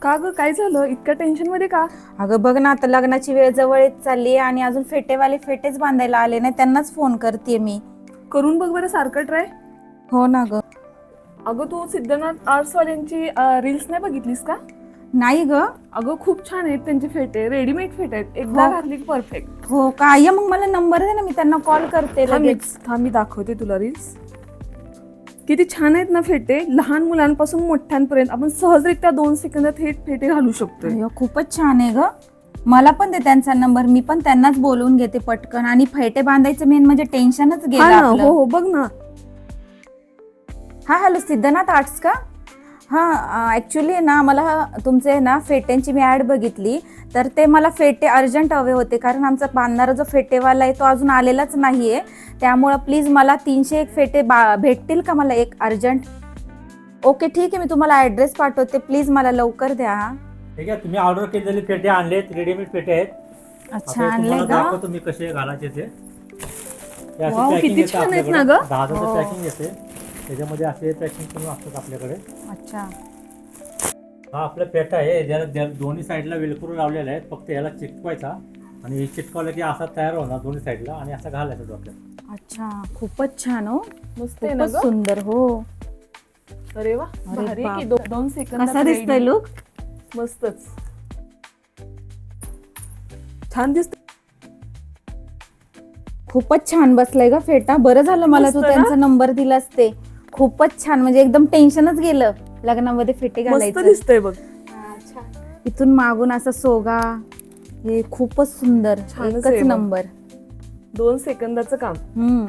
का ग, काय झालं? इतक्या टेन्शन मध्ये का? अगं बघ ना, आता लग्नाची वेळ जवळ येत चालली आहे आणि अजून फेटेवाले फेटेच बांधायला आले नाही, त्यांनाच फोन करते मी. करून बघ बरं सारखं ट्राय. हो ना ग. अगं तू सिद्धनाथ आर्ट्स वाल्यांची रील्स नाही बघितलीस का? नाही ग. अगं खूप छान आहेत त्यांचे फेटे, रेडीमेड फेटे आहेत, एकदा हो. घातली की परफेक्ट. हो का? ये मग मला नंबर दे ना, मी त्यांना कॉल करते लगेच. मी दाखवते तुला रील्स. किती छान आहेत ना फेटे, लहान मुलांपासून मोठ्यांपर्यंत आपण सहजरित्या 2 सेकंदात हे फेटे घालू शकतो. अय्यो, खूपच छान आहे ग. मला पण दे त्यांचा नंबर, मी पण त्यांनाच बोलवून घेते पटकन. आणि फेटे बांधायचं मेन म्हणजे टेन्शनच गेलं आपलं. हो हो, बघ ना. हा हॅलो, सिद्धनाथ आर्ट्स का? हां, ॲक्च्युली ना मला तुमचे ना फेट्यांची मी ॲड बघितली, तर ते मला फेटे अर्जंट हवे होते, कारण आमचा बांधणारा जो फेटेवाला आहे तो अजून आलेलाच नाही आहे. त्यामुळं प्लीज मला 301 फेटे भेटतील का मला एक अर्जंट? ओके ठीक आहे, मी तुम्हाला ॲड्रेस पाठवते, प्लीज मला लवकर द्या. ठीक आहे, तुम्ही ऑर्डर केलेले पेटे आणलेत, रेडीमेड पेटे आहेत. अच्छा, आता आणले तुम्हाला का? दाखवतो मी कसे घालायचे ते. हे असे वाव, packing किती येतं छान आहेत आपल्याकडे. ना ग? 10,000चं हो. पॅकिंग येते. त्याच्यामध्ये असे पॅकिंग करून असतात आपल्याकडे. अच्छा. हा आपला पेटा आहे, ज्याला दोन्ही साईडला वेलक्रो लावलेला आहे. फक्त याला चिटकवायचा आणि चिटकवलं की असा तयार होणार दोन्ही साईडला आणि असा घालायचा डोक्यात. अच्छा, खूपच छान हो. मस्त आहे ना खूपच ग? सुंदर. हो. अरे वा, अरे भारी बाप. की 2 सेकंदात कसा दिसतोय ready. लुक? मस्तच छान दिसत. खूपच छान बसलाय ग फेटा. बरं झालं मला तू मस्त ना? त्यांचा नंबर दिलास ते. खूपच छान, म्हणजे एकदम टेन्शनच गेलं लग्नामध्ये फेटे मस्त घालायचं. दिसतंय बघ. इथून मागून असा सोगा, हे खूपच सुंदर, छानच आहे एकच मग. नंबर. 2 सेकंदाचं काम.